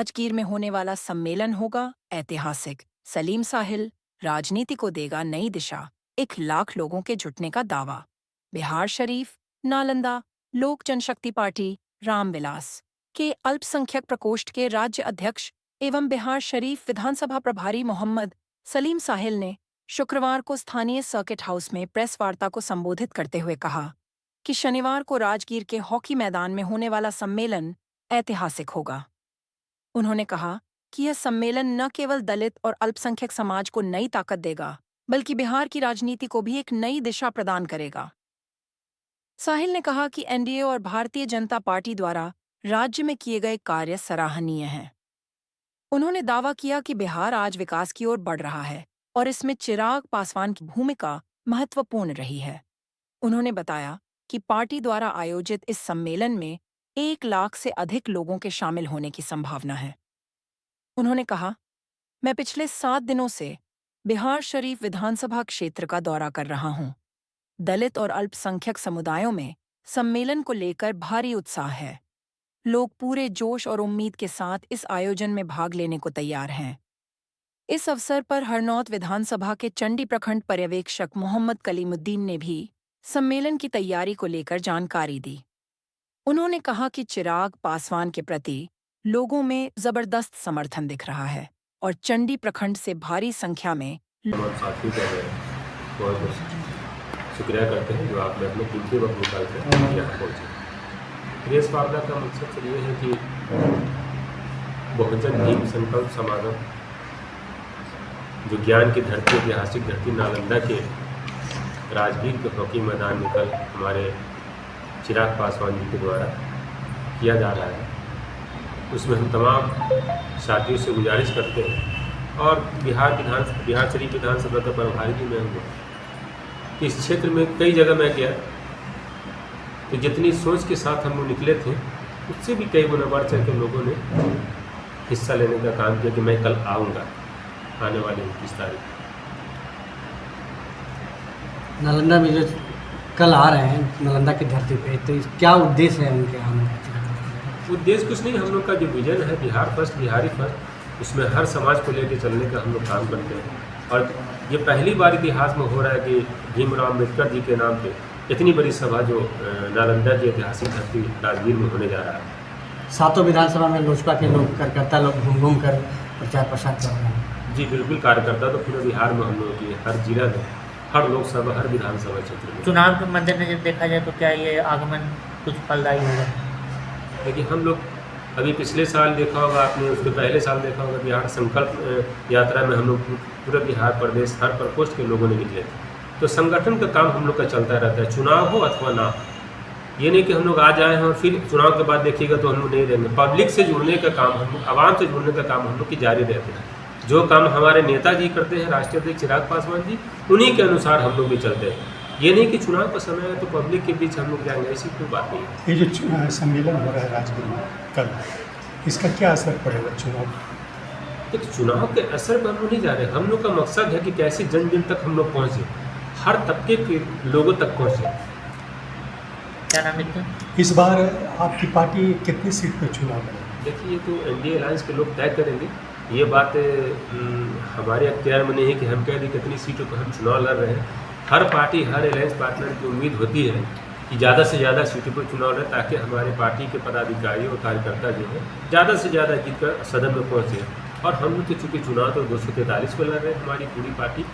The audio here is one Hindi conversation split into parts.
राजगीर में होने वाला सम्मेलन होगा ऐतिहासिक। सलीम साहिल, राजनीति को देगा नई दिशा। 1 लाख लोगों के जुटने का दावा। बिहार शरीफ, नालंदा, लोक जनशक्ति पार्टी, रामविलास के अल्पसंख्यक प्रकोष्ठ के राज्य अध्यक्ष एवं बिहार शरीफ विधानसभा प्रभारी मोहम्मद सलीम साहिल ने शुक्रवार को स्थानीय सर्किट हाउस में प्रेस वार्ता को संबोधित करते हुए कहा कि शनिवार को राजगीर के हॉकी मैदान में होने वाला सम्मेलन ऐतिहासिक होगा। उन्होंने कहा कि यह सम्मेलन न केवल दलित और अल्पसंख्यक समाज को नई ताकत देगा, बल्कि बिहार की राजनीति को भी एक नई दिशा प्रदान करेगा। साहिल ने कहा कि एनडीए और भारतीय जनता पार्टी द्वारा राज्य में किए गए कार्य सराहनीय हैं। उन्होंने दावा किया कि बिहार आज विकास की ओर बढ़ रहा है और इसमें चिराग पासवान की भूमिका महत्वपूर्ण रही है। उन्होंने बताया कि पार्टी द्वारा आयोजित इस सम्मेलन में 1 लाख से अधिक लोगों के शामिल होने की संभावना है। उन्होंने कहा, मैं पिछले 7 दिनों से बिहार शरीफ विधानसभा क्षेत्र का दौरा कर रहा हूं। दलित और अल्पसंख्यक समुदायों में सम्मेलन को लेकर भारी उत्साह है। लोग पूरे जोश और उम्मीद के साथ इस आयोजन में भाग लेने को तैयार हैं। इस अवसर पर हरनौत विधानसभा के चंडी प्रखंड पर्यवेक्षक मोहम्मद कलीमुद्दीन ने भी सम्मेलन की तैयारी को लेकर जानकारी दी। उन्होंने कहा कि चिराग पासवान के प्रति लोगों में जबरदस्त समर्थन दिख रहा है और चंडी प्रखंड से भारी संख्या में साथी कर रहे हैं। बहुत शुक्रिया करते हैं जो आपने अपने कीमती वक्त निकाल कर यहाँ पहुँचे। प्रेस वार्ता का मकसद ये है कि बहुजन भीम संकल्प समागम जो ज्ञान की धरती, ऐतिहासिक धरती नालंदा के राजगीर के हॉकी मैदान में कल हमारे चिराग पासवान जी के द्वारा किया जा रहा है, उसमें हम तमाम साथियों से गुजारिश करते हैं और बिहार शरीफ विधानसभा का प्रभारी भी मैं हूँ। इस क्षेत्र में कई जगह मैं गया तो जितनी सोच के साथ हम लोग निकले थे उससे भी कई गुना बढ़ चढ़ के लोगों ने हिस्सा लेने का काम किया कि मैं कल आऊँगा आने वाली 29 तारीख। नालंदा में जो कल आ रहे हैं नालंदा की धरती पे, तो क्या उद्देश्य है उनके आने का? उद्देश्य कुछ नहीं, हम लोग का जो विजन है बिहार फर्स्ट, बिहारी फर्स्ट, उसमें हर समाज को लेकर चलने का हम लोग काम करते हैं। और ये पहली बार इतिहास में हो रहा है कि भीमराव अम्बेडकर जी के नाम पे इतनी बड़ी सभा जो नालंदा की ऐतिहासिक धरती राजगीर में होने जा रहा है। 7 विधानसभा में लोजपा के लोग कार्यकर्ता लोग घूम घूम कर प्रचार प्रसार कर रहे हैं। जी बिल्कुल, कार्यकर्ता तो पूरे बिहार में हम लोगों की हर जिला में, हर लोकसभा, हर विधानसभा क्षेत्र में। चुनाव के मद्देनजर देखा जाए तो क्या ये आगमन कुछ फलदायी होगा? देखिए, हम लोग अभी पिछले साल देखा होगा आपने, उसके पहले साल देखा होगा, बिहार संकल्प यात्रा में हम लोग पूरे बिहार प्रदेश हर प्रकोष्ठ के लोगों ने निकले थे। तो संगठन का काम हम लोग का चलता रहता है, चुनाव हो अथवा ना हो। ये नहीं कि हम लोग आ जाए हैं और फिर चुनाव के बाद देखिएगा तो हम लोग नहीं रहेंगे। पब्लिक से जुड़ने का काम, हम आवाम से जुड़ने का काम हम लोग की जारी रहते हैं। जो काम हमारे नेताजी करते हैं, राष्ट्रीय अध्यक्ष चिराग पासवान जी, उन्हीं के अनुसार हम लोग भी चलते हैं। ये नहीं कि चुनाव का समय है तो पब्लिक के बीच हम लोग जाएंगे, ऐसी कोई बात नहीं है। ये जो सम्मेलन हो रहा है राजगीर में कल, इसका क्या असर पड़ेगा चुनाव? देखिए, चुनाव के असर पर हम लोग नहीं जा रहे। हम लोग का मकसद है कि कैसे जन जन तक हम लोग पहुँचे, हर तबके के लोगों तक पहुँचे। क्या नाम है? इस बार आपकी पार्टी कितनी सीट पर चुनाव लड़ेगी? देखिए, ये तो एनडीए अलायंस के लोग तय करेंगे। ये बात हमारे अख्तियार में नहीं है कि हम कह दें कितनी सीटों पर हम चुनाव लड़ रहे हैं। हर पार्टी, हर अलायंस पार्टनर की उम्मीद होती है कि ज़्यादा से ज़्यादा सीटों पर चुनाव लड़े ताकि हमारे पार्टी के पदाधिकारी और कार्यकर्ता जो है ज़्यादा से ज़्यादा जीत कर सदन में पहुँचे। और हम लोग तो चूँकि चुनाव तो 243 पर लड़ रहे हैं, हमारी पूरी पार्टी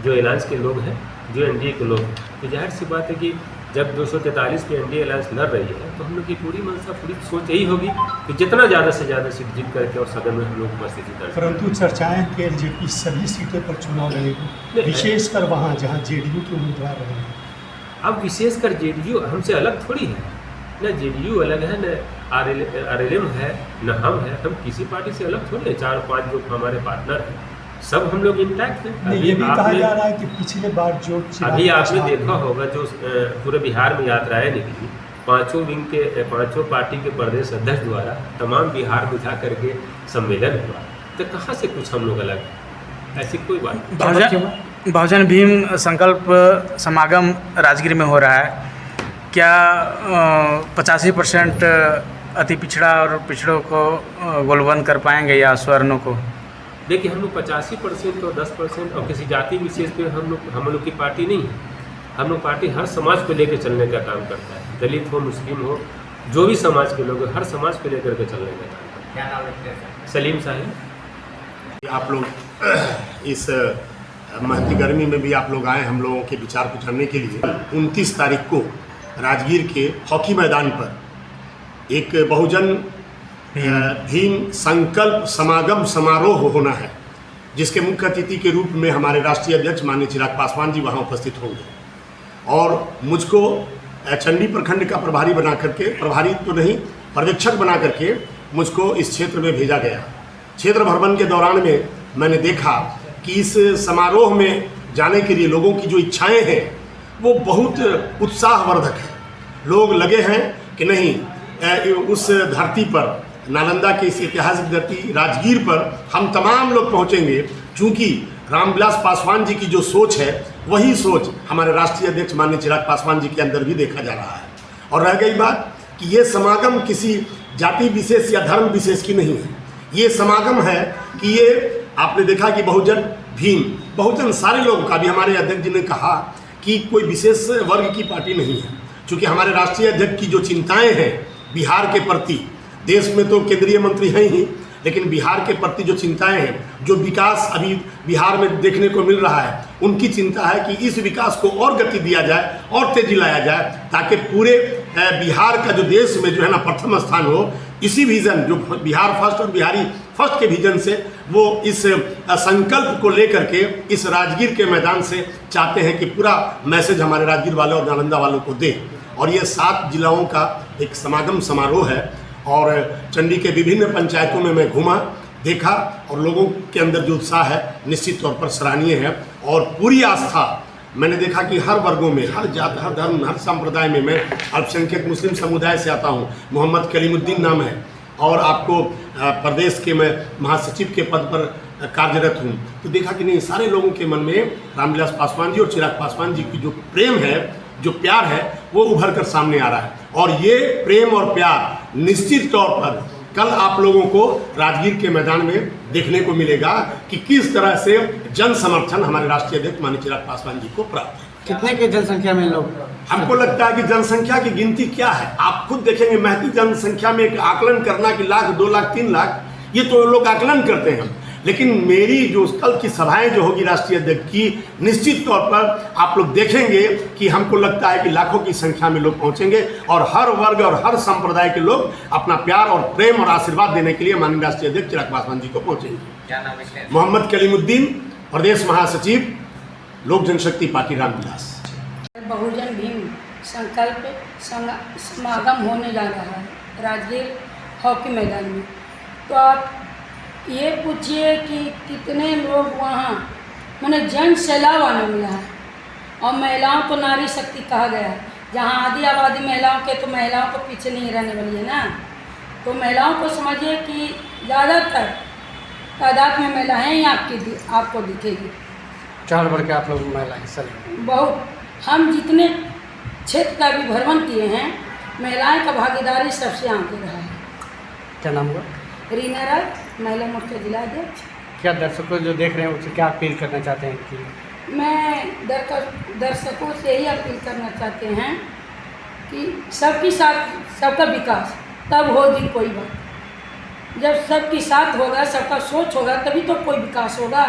जो अलायंस के लोग हैं, जो एनडीए के लोग हैं, तो जाहिर सी बात है कि जब 243 पे एनडीए अलायंस लड़ रही है तो हम लोग की पूरी मंशा, पूरी सोच यही होगी कि जितना ज़्यादा से ज़्यादा सीट जीत करके और सदन में हम लोग उपस्थिति दर्ज। परंतु चर्चाएं कि एलजेपी सभी सीटों पर चुनाव लड़ेगी, विशेषकर वहाँ जहाँ जेडीयू के उम्मीदवार रहेंगे। अब विशेषकर जेडीयू हमसे अलग थोड़ी है, न जेडीयू अलग है, न आरएलएम है, न हम है। हम किसी पार्टी से अलग थोड़ी है। 4-5 जो हमारे पार्टनर हैं, सब हम लोग इंटैक्ट हैं। ये भी कहा जा रहा है कि पिछले बार जो अभी आपने देखा होगा जो पूरे बिहार में यात्राएं निकली, 5 विंग के 5 पार्टी के प्रदेश अध्यक्ष द्वारा तमाम बिहार बुझा करके सम्मेलन हुआ, तो कहाँ से कुछ हम लोग अलग, ऐसी कोई बात नहीं। बहुजन भीम संकल्प समागम राजगीर में हो रहा है, क्या 85% अति पिछड़ा और पिछड़ों को गोलबंद कर पाएंगे या स्वर्णों को? देखिए, हम लोग 85% और 10% और किसी जाति विशेष पे हम लोग की पार्टी नहीं है। हम लोग पार्टी हर समाज को लेकर चलने का काम करता है। दलित हो, मुस्लिम हो, जो भी समाज के लोग हैं, हर समाज को लेकर के चलने का काम करता है। क्या नाम रखते हैं? सलीम साहिल। आप लोग इस महती गर्मी में भी आप लोग आए हम लोगों के विचार को जानने के लिए। 29 तारीख को राजगीर के हॉकी मैदान पर एक बहुजन भीम संकल्प समागम समारोह होना है, जिसके मुख्य अतिथि के रूप में हमारे राष्ट्रीय अध्यक्ष माननीय चिराग पासवान जी वहाँ उपस्थित होंगे। और मुझको चंडी प्रखंड का प्रभारी बना करके, प्रभारी तो नहीं पर्यवेक्षक बना करके मुझको इस क्षेत्र में भेजा गया। क्षेत्र भ्रमण के दौरान में मैंने देखा कि इस समारोह में जाने के लिए लोगों की जो इच्छाएं हैं वो बहुत उत्साहवर्धक है। लोग लगे हैं कि नहीं, उस धरती पर, नालंदा की इस ऐतिहासिक धरती राजगीर पर हम तमाम लोग पहुंचेंगे, क्योंकि रामविलास पासवान जी की जो सोच है वही सोच हमारे राष्ट्रीय अध्यक्ष माननीय चिराग पासवान जी के अंदर भी देखा जा रहा है। और रह गई बात कि ये समागम किसी जाति विशेष या धर्म विशेष की नहीं है। ये समागम है कि ये आपने देखा कि बहुजन भीम, बहुजन सारे लोगों का भी, हमारे अध्यक्ष जी ने कहा कि कोई विशेष वर्ग की पार्टी नहीं है। क्योंकि हमारे राष्ट्रीय अध्यक्ष की जो चिंताएं हैं बिहार के प्रति, देश में तो केंद्रीय मंत्री हैं ही, लेकिन बिहार के प्रति जो चिंताएं हैं, जो विकास अभी बिहार में देखने को मिल रहा है, उनकी चिंता है कि इस विकास को और गति दिया जाए और तेजी लाया जाए, ताकि पूरे बिहार का जो देश में जो है ना प्रथम स्थान हो। इसी विजन, जो बिहार फर्स्ट और बिहारी फर्स्ट के विजन से वो इस संकल्प को लेकर के इस राजगीर के मैदान से चाहते हैं कि पूरा मैसेज हमारे राजगीर वालों और नालंदा वालों को दे। और ये 7 जिलाओं का एक समागम समारोह है। और चंडी के विभिन्न पंचायतों में मैं घूमा, देखा, और लोगों के अंदर जो उत्साह है निश्चित तौर पर सराहनीय है। और पूरी आस्था मैंने देखा कि हर वर्गों में, हर जात, हर धर्म, हर संप्रदाय में, मैं अल्पसंख्यक मुस्लिम समुदाय से आता हूँ, मोहम्मद कलीमुद्दीन नाम है, और आपको प्रदेश के मैं महासचिव के पद पर कार्यरत हूँ। तो देखा कि नहीं, सारे लोगों के मन में रामविलास पासवान जी और चिराग पासवान जी की जो प्रेम है, जो प्यार है, वो उभर कर सामने आ रहा है। और ये प्रेम और प्यार निश्चित तौर पर कल आप लोगों को राजगीर के मैदान में देखने को मिलेगा कि किस तरह से जन समर्थन हमारे राष्ट्रीय अध्यक्ष माननीय चिराग पासवान जी को प्राप्त है। कितने की जनसंख्या में लोग? हमको लगता है कि जनसंख्या की गिनती क्या है, आप खुद देखेंगे। महती जनसंख्या में एक आकलन करना कि 1 लाख, 2 लाख, 3 लाख, ये तो लोग आकलन करते हैं। लेकिन मेरी जो कल की सभाएं जो होगी राष्ट्रीय अध्यक्ष की, निश्चित तौर पर आप लोग देखेंगे कि हमको लगता है कि लाखों की संख्या में लोग पहुंचेंगे और हर वर्ग और हर संप्रदाय के लोग अपना प्यार और प्रेम और आशीर्वाद देने के लिए माननीय राष्ट्रीय अध्यक्ष चिराग पासवान जी को पहुंचेंगे। क्या नाम है? मोहम्मद कलीमुद्दीन, प्रदेश महासचिव, लोक जनशक्ति पार्टी रामविलास। बहुजन भीम संकल्प समागम होने जा रहा है राजगीर हॉकी मैदान में। तो आप ये पूछिए कि कितने लोग वहाँ, मैंने जन सैलाब आने मिला है। और महिलाओं को नारी शक्ति कहा गया है। जहाँ आधी आबादी महिलाओं के, तो महिलाओं को पीछे नहीं रहने वाली है ना। तो महिलाओं को समझिए कि ज़्यादातर तादाद में महिलाएँ ही आपको दिखेगी। 4 वर्ग के आप लोग महिला हिस्सा लेंगे? बहुत, हम जितने क्षेत्र का भी भ्रमण किए हैं, महिलाएं का भागीदारी सबसे आगे रहा है। क्या नाम हुआ? रीना राज, महिला मोर्चा जिला अध्यक्ष। क्या दर्शकों जो देख रहे हैं उनसे क्या अपील करना चाहते हैं कि? मैं दर्शकों से यही अपील करना चाहते हैं कि सबके साथ सबका विकास, तब होगी कोई बात। जब सबके साथ होगा, सबका सोच होगा, तभी तो कोई विकास होगा।